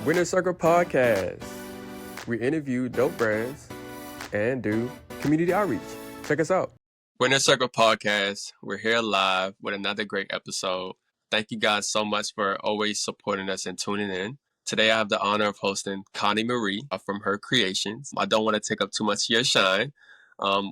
Winner Circle Podcast. We interview dope brands and do community outreach. Check us out. Winner Circle Podcast. We're here live with another great episode. Thank you guys so much for always supporting us and tuning in. Today I have the honor of hosting Konnie Marie from Her Creations. I don't want to take up too much of your shine.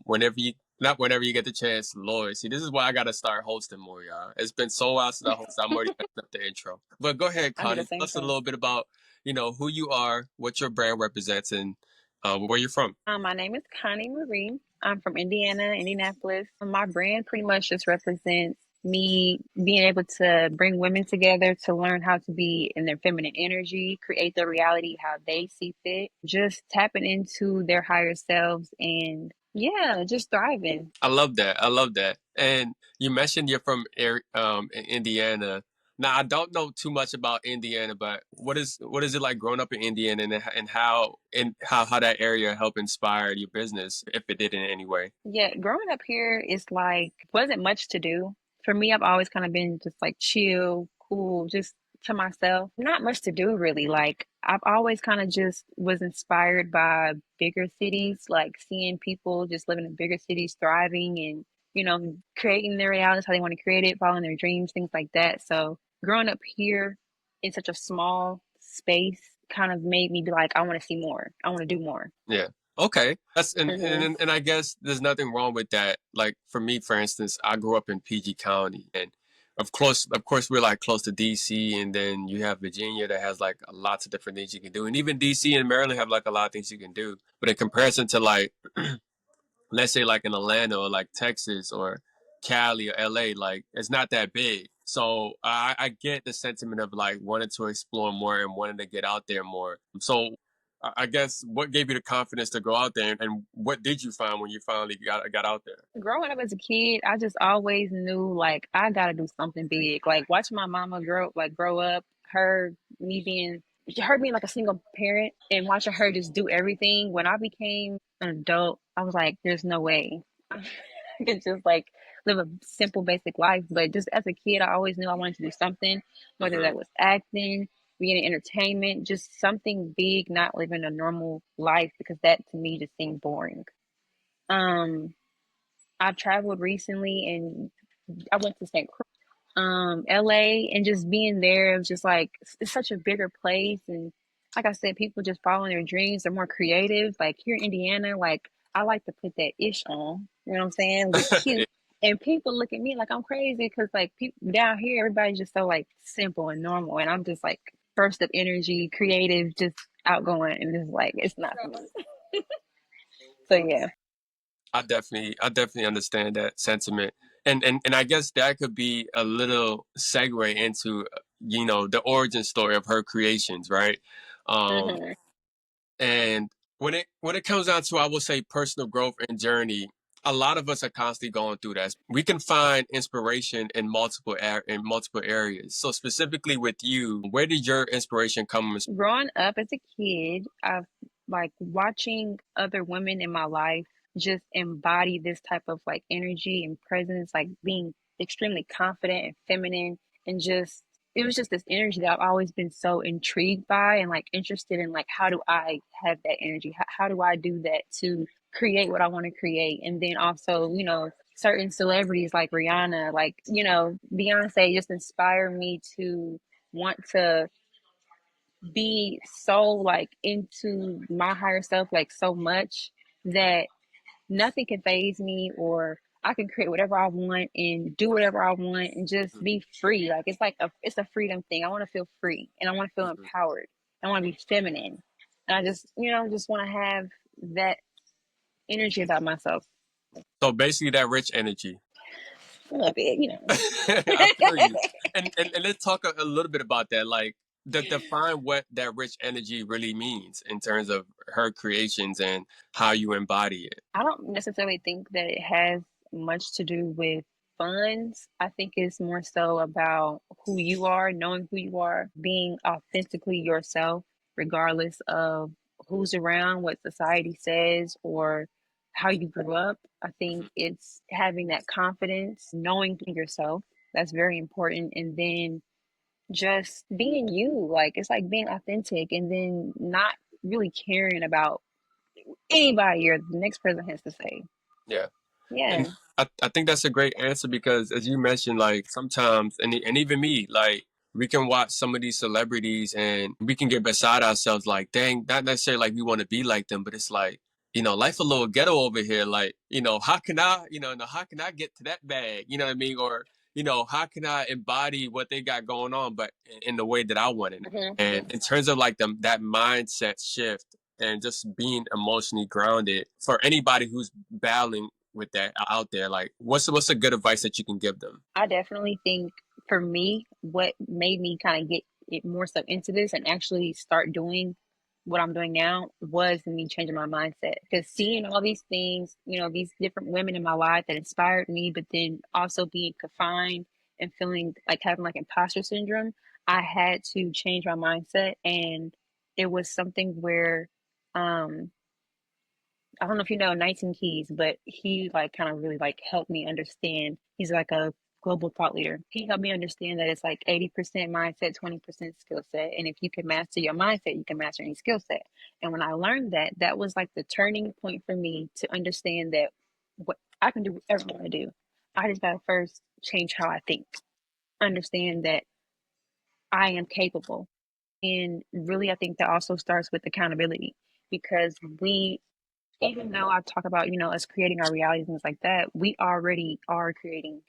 Whenever you get the chance, Lord, see, this is why I got to start hosting more, y'all. It's been so while since I hosted. I'm already messing up the intro. But go ahead, Konnie. Tell us a little bit about, who you are, what your brand represents, and where you're from. My name is Konnie Marie. I'm from Indiana, Indianapolis. My brand pretty much just represents me being able to bring women together to learn how to be in their feminine energy, create their reality how they see fit, just tapping into their higher selves and just thriving. I love that. And you mentioned you're from Indiana. Now I don't know too much about Indiana, but what is it like growing up in Indiana, and how that area helped inspire your business, if it did in any way? Yeah, growing up here is like wasn't much to do. For me, I've always kind of been just like chill, cool, just to myself. Not much to do really. Like I've always kind of just was inspired by bigger cities, like seeing people just living in bigger cities, thriving and, creating their realities how they want to create it, following their dreams, things like that. So growing up here in such a small space kind of made me be like, I want to see more. I want to do more. Yeah. Okay. That's and I guess there's nothing wrong with that. Like for me, for instance, I grew up in PG County, and of course, we're like close to DC, and then you have Virginia that has like lots of different things you can do, and even DC and Maryland have like a lot of things you can do. But in comparison to like, let's say like in Atlanta or like Texas or Cali or LA, like it's not that big. So I get the sentiment of like wanting to explore more and wanting to get out there more. So I guess what gave you the confidence to go out there, and what did you find when you finally got out there? Growing up as a kid, I just always knew like I gotta do something big. Like watching my mama grow up, her being like a single parent and watching her just do everything. When I became an adult, I was like, there's no way I could just like live a simple, basic life. But just as a kid, I always knew I wanted to do something, whether that was acting, being in entertainment, just something big, not living a normal life because that to me just seemed boring. Um, I've traveled recently and I went to St. Croix, LA, and just being there, it was just like it's such a bigger place. And like I said, people just following their dreams. They're more creative. Like here in Indiana, like I like to put that ish on. You know what I'm saying? Look cute. And people look at me like I'm crazy because like people down here, everybody's just so like simple and normal. And I'm just like burst of energy, creative, just outgoing. And it's like, it's not for me. So yeah. I definitely understand that sentiment, and I guess that could be a little segue into the origin story of Her Creations, right? Mm-hmm. And when it comes down to, I will say, personal growth and journey, a lot of us are constantly going through that. We can find inspiration in multiple areas. So specifically with you, where did your inspiration come from? Growing up as a kid, I've like watching other women in my life just embody this type of like energy and presence, like being extremely confident and feminine, and just it was just this energy that I've always been so intrigued by and like interested in like how do I have that energy? How do I do that to create what I want to create? And then also, certain celebrities like Rihanna, like, Beyonce just inspire me to want to be so like into my higher self like so much that nothing can phase me, or I can create whatever I want and do whatever I want and just be free. Like it's a freedom thing. I want to feel free and I want to feel empowered. I want to be feminine. And I just, just want to have that energy about myself. So basically that rich energy. A little bit, I feel you. And let's talk a little bit about that. Like, define what that rich energy really means in terms of Her Creations and how you embody it. I don't necessarily think that it has much to do with funds. I think it's more so about who you are, knowing who you are, being authentically yourself, regardless of who's around, what society says, or how you grew up. I think it's having that confidence, knowing yourself. That's very important. And then just being you. Like it's like being authentic and then not really caring about anybody or the next person has to say. Yeah. And Yeah. I think that's a great answer because as you mentioned, like sometimes, and even me, like we can watch some of these celebrities and we can get beside ourselves like, dang, not necessarily like we want to be like them, but it's like, life a little ghetto over here. Like, how can I, how can I get to that bag? You know what I mean? Or, how can I embody what they got going on, but in the way that I want it? Hmm. And in terms of like that mindset shift and just being emotionally grounded for anybody who's battling with that out there, like what's a good advice that you can give them? I definitely think for me, what made me kind of get it more so into this and actually start doing what I'm doing now was me changing my mindset. Because seeing all these things, these different women in my life that inspired me, but then also being confined and feeling like having like imposter syndrome, I had to change my mindset. And it was something where um I don't know if you know 19 Keys, but he like kind of really like helped me understand. He's like a global thought leader. He helped me understand that it's like 80% mindset, 20% skill set. And if you can master your mindset, you can master any skill set. And when I learned that, that was like the turning point for me to understand that what I can do whatever I want to do. I just gotta first change how I think, understand that I am capable. And really, I think that also starts with accountability because even though I talk about, us creating our realities and things like that, we already are creating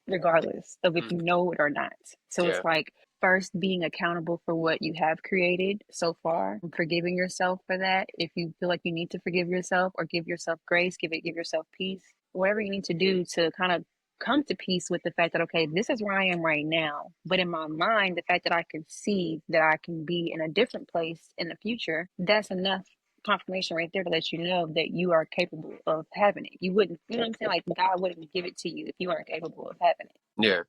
regardless of if Mm, you know it or not. So it's yeah, like first being accountable for what you have created so far, forgiving yourself for that. If you feel like you need to forgive yourself or give yourself grace, give yourself peace, whatever you need to do to kind of come to peace with the fact that okay, this is where I am right now. But in my mind, the fact that I can see that I can be in a different place in the future, that's enough confirmation right there to let you know that you are capable of having it. You wouldn't, you know what I'm saying? Like God wouldn't give it to you if you weren't capable of having it. yeah.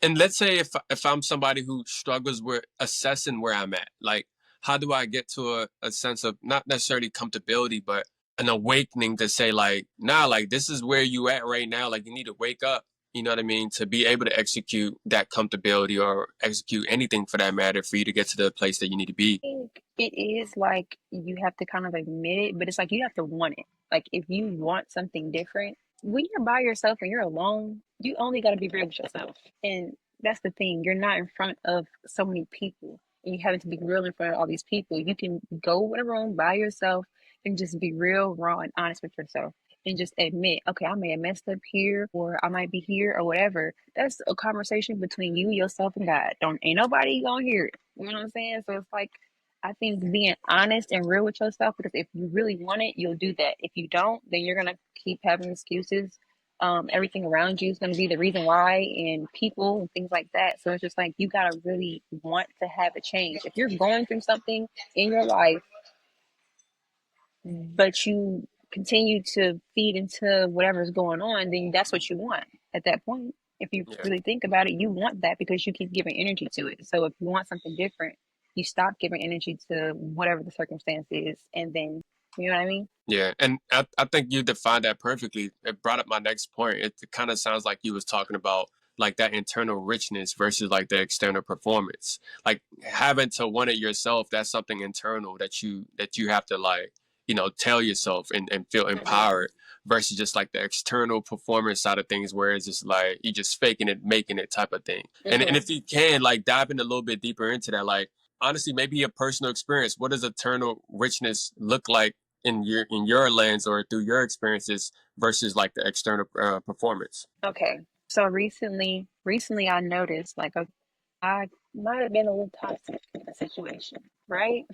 And let's say if I'm somebody who struggles with assessing where I'm at, like how do I get to a sense of not necessarily comfortability, but an awakening to say like, nah, like this is where you at right now. Like you need to wake up. You know what I mean? To be able to execute that comfortability or execute anything for that matter for you to get to the place that you need to be. Think it is like you have to kind of admit it, but it's like you have to want it. Like if you want something different, when you're by yourself and you're alone, you only got to be real with yourself. And that's the thing. You're not in front of so many people and you having to be real in front of all these people. You can go in a room by yourself and just be real, raw, and honest with yourself. And just admit, okay, I may have messed up here, or I might be here, or whatever. That's a conversation between you, yourself, and God. Don't ain't nobody gonna hear it. You know what I'm saying? So it's like I think being honest and real with yourself, because if you really want it, you'll do that. If you don't, then you're gonna keep having excuses. Everything around you is gonna be the reason why, and people and things like that. So it's just like you gotta really want to have a change. If you're going through something in your life, but you continue to feed into whatever's going on, then that's what you want at that point. If you Yeah. really think about it, you want that because you keep giving energy to it. So if you want something different, you stop giving energy to whatever the circumstance is, and then you know what I mean? Yeah, and I think you defined that perfectly. It brought up my next point. It kind of sounds like you was talking about like that internal richness versus like the external performance. Like having to want it yourself, that's something internal that you have to like, tell yourself and feel Hmm. empowered versus just like the external performance side of things where it's just like you just faking it, making it type of thing. And Hmm. if you can like dive in a little bit deeper into that, like honestly, maybe a personal experience. What does eternal richness look like in your lens or through your experiences versus like the external performance? Okay. So recently I noticed like I might have been a little toxic in a situation, right?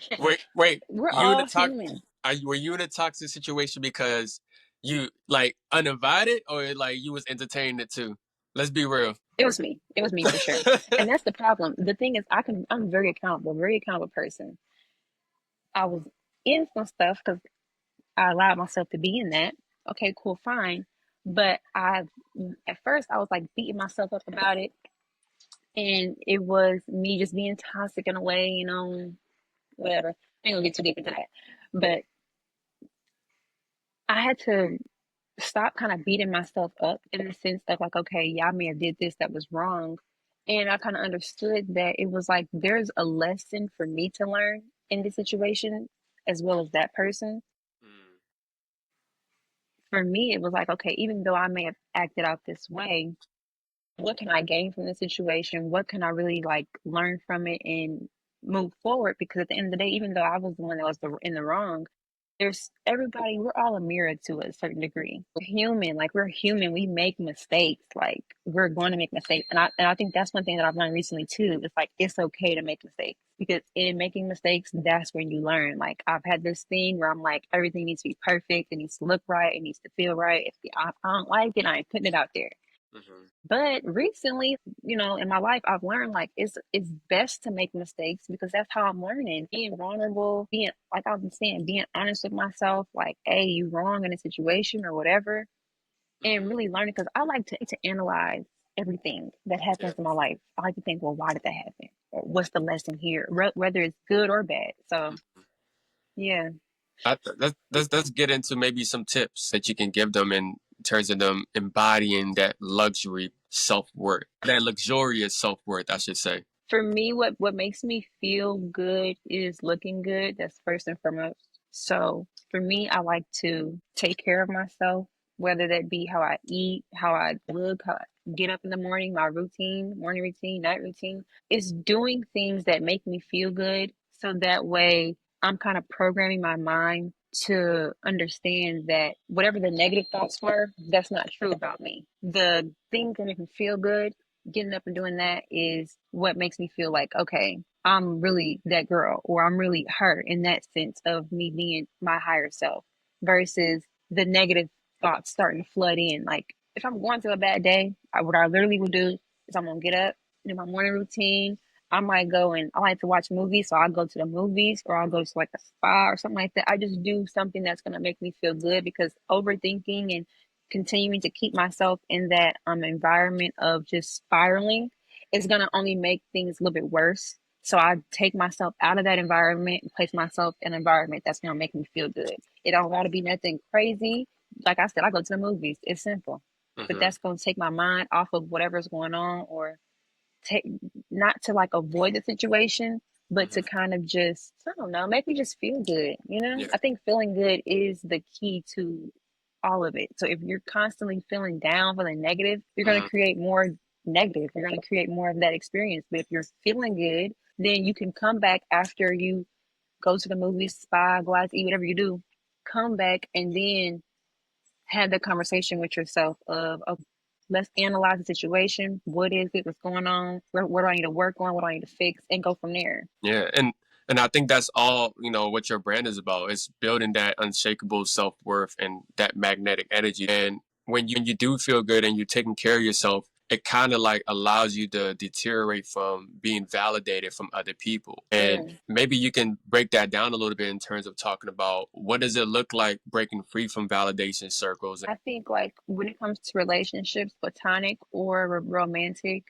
Wait, We're you in a all toxic? human. Were you in a toxic situation because you like uninvited or like you was entertaining it too? Let's be real. It was me. It was me for sure. And that's the problem. The thing is, I'm very accountable person. I was in some stuff because I allowed myself to be in that. Okay, cool, fine. But at first, I was like beating myself up about it. And it was me just being toxic in a way, whatever. I ain't gonna get too deep into that. But I had to stop kind of beating myself up in the sense of like, okay, yeah, I may have did this that was wrong, And I kind of understood that it was like there's a lesson for me to learn in this situation as well as that person. Mm, For me, it was like, okay, even though I may have acted out this way, what can I gain from the situation? What can I really like learn from it and move forward? Because at the end of the day, even though I was the one that was in the wrong, there's everybody, we're all a mirror to a certain degree. We're human, like we're human, we make mistakes, like we're going to make mistakes. And I think that's one thing that I've learned recently too. It's like it's okay to make mistakes because in making mistakes, that's when you learn. Like I've had this thing where I'm like everything needs to be perfect, it needs to look right, it needs to feel right. If I don't like it, I ain't putting it out there. mhm. But recently, in my life, I've learned like it's best to make mistakes because that's how I'm learning. Being vulnerable, being like I've been saying, being honest with myself, like, hey, you wrong in a situation or whatever, and Mhm. really learning because I like to analyze everything that Yeah. happens in my life. I like to think, well, why did that happen? Or what's the lesson here? Whether it's good or bad. So Mhm. yeah. Let's get into maybe some tips that you can give them in terms of them embodying that luxury self worth, that luxurious self worth, I should say. For me, what makes me feel good is looking good. That's first and foremost. So for me, I like to take care of myself, whether that be how I eat, how I look, how I get up in the morning, my routine, morning routine, night routine. It's doing things that make me feel good. So that way I'm kind of programming my mind to understand that whatever the negative thoughts were, that's not true about me. The things that make me feel good, getting up and doing that is what makes me feel like, okay, I'm really that girl, or I'm really her in that sense of me being my higher self versus the negative thoughts starting to flood in. Like, if I'm going through a bad day, what I literally will do is I'm gonna get up, do my morning routine. I might go and I like to watch movies, so I'll go to the movies or I'll go to like a spa or something like that. I just do something that's gonna make me feel good because overthinking and continuing to keep myself in that environment of just spiraling is going to only make things a little bit worse. So I take myself out of that environment and place myself in an environment that's going to make me feel good. It don't got to be nothing crazy. Like I said, I go to the movies. It's simple, but Hmm. that's going to take my mind off of whatever's going on, or take, not to like avoid the situation, but to Hmm. kind of just, I don't know, make me just feel good. Yeah. I think feeling good is the key to all of it. So if you're constantly feeling down, feeling negative, you're going Hmm. to create more negative. You're going to create more of that experience. But if you're feeling good, then you can come back after you go to the movies, spa, go out to eat, whatever you do, come back and then have the conversation with yourself of let's analyze the situation. What is it? What's going on? Where do I need to work on? What do I need to fix? And go from there. Yeah. And I think that's all, what your brand is about. It's building that unshakable self worth and that magnetic energy. And when you do feel good and you're taking care of yourself, it kind of like allows you to deteriorate from being validated from other people. And Mm. maybe you can break that down a little bit in terms of talking about what does it look like breaking free from validation circles. I think like when it comes to relationships, platonic or romantic,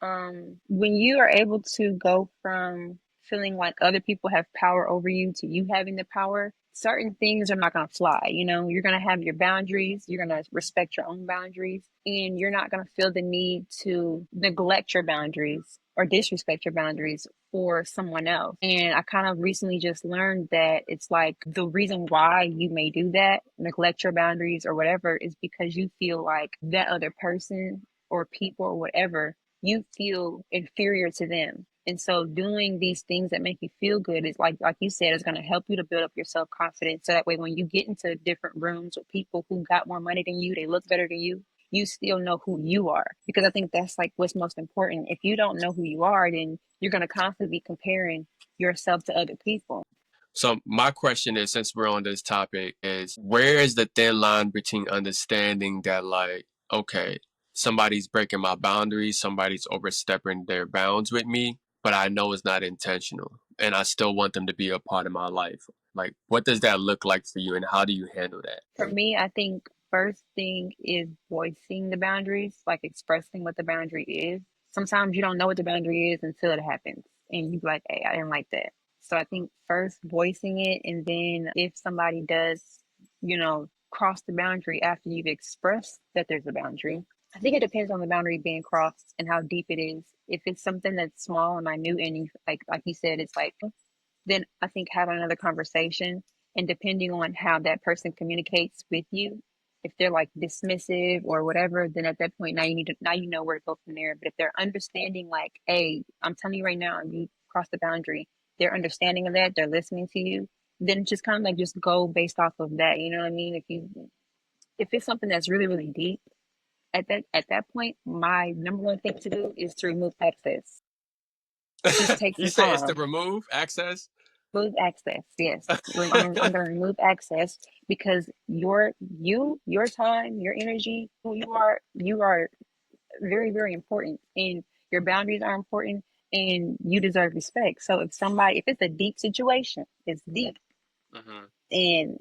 when you are able to go from feeling like other people have power over you to you having the power, certain things are not going to fly. You're going to have your boundaries, you're going to respect your own boundaries, and you're not going to feel the need to neglect your boundaries or disrespect your boundaries for someone else. And I kind of recently just learned that it's like the reason why you may do that, neglect your boundaries or whatever, is because you feel like that other person or people or whatever, you feel inferior to them. And so doing these things that make you feel good is like you said, is going to help you to build up your self confidence. So that way, when you get into different rooms with people who got more money than you, they look better than you still know who you are. Because I think that's like what's most important. If you don't know who you are, then you're going to constantly be comparing yourself to other people. So my question is, since we're on this topic, is where is the thin line between understanding that like, okay, somebody's breaking my boundaries, somebody's overstepping their bounds with me, but I know it's not intentional and I still want them to be a part of my life. Like, what does that look like for you and how do you handle that? For me, I think first thing is voicing the boundaries, like expressing what the boundary is. Sometimes you don't know what the boundary is until it happens, and you be like, "Hey, I didn't like that." So I think first voicing it, and then if somebody does, cross the boundary after you've expressed that there's a boundary, I think it depends on the boundary being crossed and how deep it is. If it's something that's small and minute and like you said, it's like, then I think having another conversation, and depending on how that person communicates with you, if they're like dismissive or whatever, then at that point now you know where to go from there. But if they're understanding, like, hey, I'm telling you right now, you crossed the boundary, they're understanding of that, they're listening to you, then just kind of like just go based off of that. You know what I mean? If it's something that's really, really deep, at that point, my number one thing to do is to remove access. Just take You some say it's to time. remove access? Remove access. Yes, I'm gonna remove access because your time, your energy, who you are very, very important, and your boundaries are important, and you deserve respect. So if it's a deep situation, it's deep, Hmm. and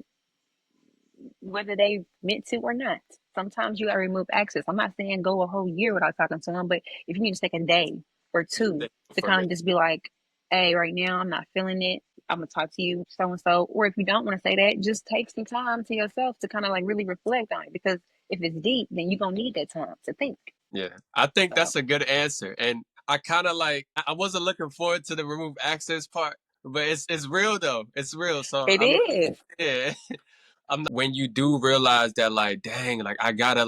whether they meant to or not. Sometimes you gotta remove access. I'm not saying go a whole year without talking to them, but if you need to take a day or two to For me. kind of just be like, hey, right now I'm not feeling it. I'm gonna talk to you, so and so. Or if you don't want to say that, just take some time to yourself to kind of like really reflect on it. Because if it's deep, then you're gonna need that time to think. Yeah, I think So that's a good answer. And I kind of like, I wasn't looking forward to the remove access part, but it's real though. It's real. So it is. yeah. I'm not, when you do realize that, like, dang, like, I gotta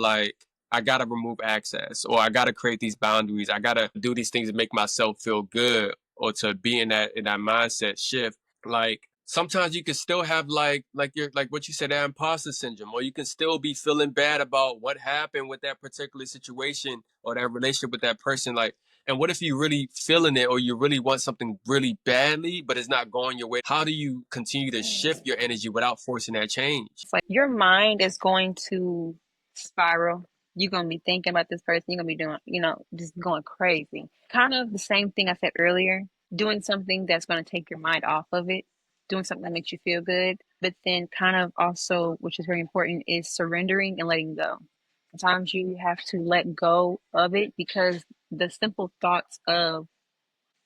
remove access, or I gotta create these boundaries. I gotta do these things to make myself feel good, or to be in that mindset shift. Like, sometimes you can still have like your, like what you said, that imposter syndrome, or you can still be feeling bad about what happened with that particular situation or that relationship with that person. Like, and what if you really feeling it, or you really want something really badly, but it's not going your way? How do you continue to shift your energy without forcing that change? It's like your mind is going to spiral. You're going to be thinking about this person. You're going to be doing, just going crazy. Kind of the same thing I said earlier, doing something that's going to take your mind off of it, doing something that makes you feel good. But then, kind of also, which is very important, is surrendering and letting go. Sometimes you have to let go of it because the simple thoughts of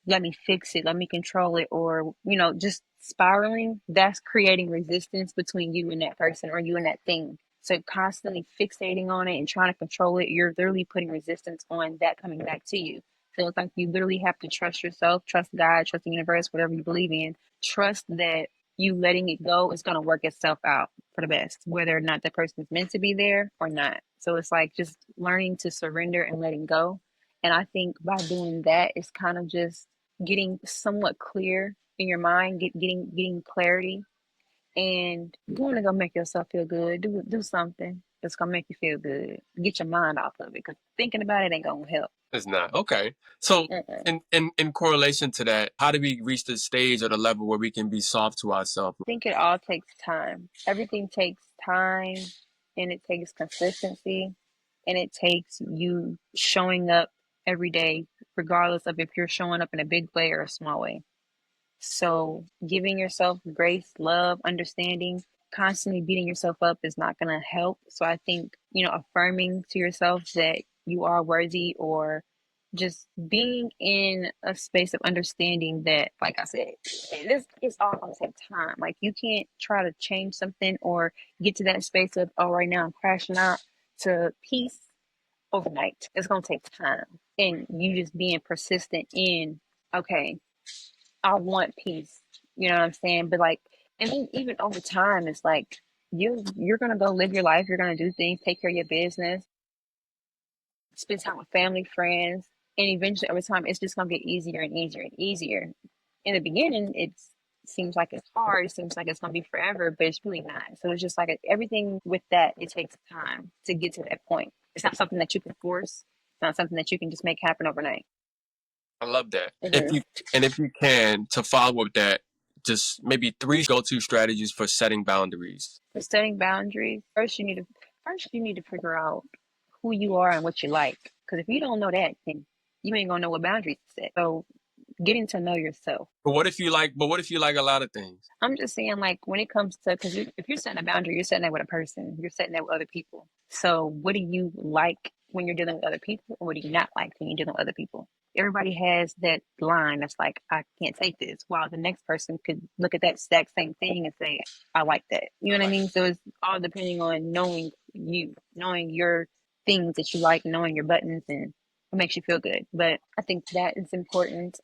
let me fix it, let me control it, or, just spiraling, that's creating resistance between you and that person or you and that thing. So constantly fixating on it and trying to control it, you're literally putting resistance on that coming back to you. So it's like you literally have to trust yourself, trust God, trust the universe, whatever you believe in. Trust that you letting it go is going to work itself out for the best, whether or not the person is meant to be there or not. So it's like just learning to surrender and letting go. And I think by doing that, it's kind of just getting somewhat clear in your mind, getting clarity, and going to go make yourself feel good. Do something that's gonna make you feel good. Get your mind off of it because thinking about it ain't gonna help. It's not. Okay. So Mm-mm. in correlation to that, how do we reach the stage or the level where we can be soft to ourselves? I think it all takes time. Everything takes time, and it takes consistency, and it takes you showing up every day, regardless of if you're showing up in a big way or a small way. So giving yourself grace, love, understanding, constantly beating yourself up is not going to help. So I think, affirming to yourself that you are worthy, or just being in a space of understanding that, like I said, this is all going to take time. Like you can't try to change something or get to that space of, oh, right now I'm crashing out to peace overnight. It's going to take time. And you just being persistent in, okay, I want peace. You know what I'm saying? But like, and then even over time, it's like you're gonna go live your life. You're gonna do things, take care of your business, spend time with family, friends, and eventually over time, it's just gonna get easier and easier and easier. In the beginning, it seems like it's hard. It seems like it's gonna be forever, but it's really not. So it's just like everything with that. It takes time to get to that point. It's not something that you can force. It's not something that you can just make happen overnight. I love that. Mm-hmm. If you can, to follow up that, just maybe three go-to strategies for setting boundaries. For setting boundaries, first you need to figure out who you are and what you like. Because if you don't know that, then you ain't gonna know what boundaries to set. So getting to know yourself. But what if you like a lot of things? I'm just saying, like when it comes to, because if you're setting a boundary, you're setting that with a person. You're setting that with other people. So what do you like when you're dealing with other people, or what do you not like when you're dealing with other people? Everybody has that line that's like, I can't take this, while the next person could look at that exact same thing and say, I like that. You I know what I like mean? So it's all depending on knowing you, knowing your things that you like, knowing your buttons and what makes you feel good. But I think that is important.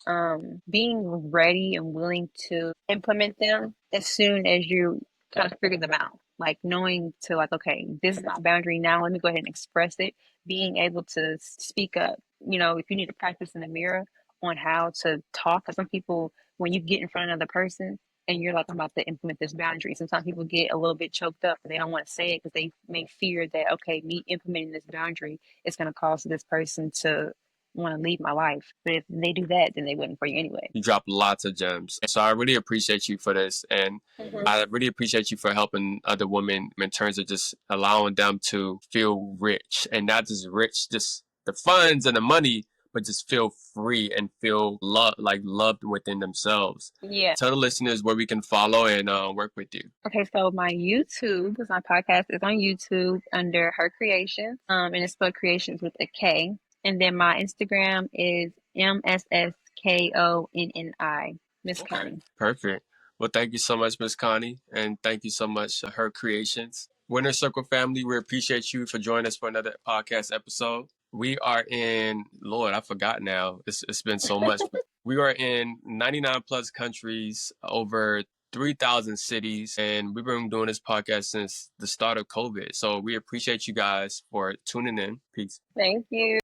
Being ready and willing to implement them as soon as you kind of figure them out. Like knowing to like, okay, this is my boundary now. Let me go ahead and express it. Being able to speak up. You know, if you need to practice in the mirror on how to talk, because some people, when you get in front of another person, and you're like, I'm about to implement this boundary. Sometimes people get a little bit choked up and they don't want to say it because they may fear that, okay, me implementing this boundary is going to cause this person to want to leave my life. But if they do that, then they wouldn't for you anyway. You drop lots of gems. So I really appreciate you for this. And I really appreciate you for helping other women in terms of just allowing them to feel rich, and not just rich, just the funds and the money, but just feel free and feel loved within themselves. Yeah. Tell the listeners where we can follow and work with you. Okay, so my YouTube, because my podcast is on YouTube under Her Creations, and it's spelled Creations with a K. And then my Instagram is MSSKONNI, Miss Connie. Perfect. Well, thank you so much, Miss Connie, and thank you so much, Her Creations. Winner Circle family, we appreciate you for joining us for another podcast episode. We are in, Lord, I forgot now. It's been so much. We are in 99 plus countries, over 3,000 cities, and we've been doing this podcast since the start of COVID. So we appreciate you guys for tuning in. Peace. Thank you.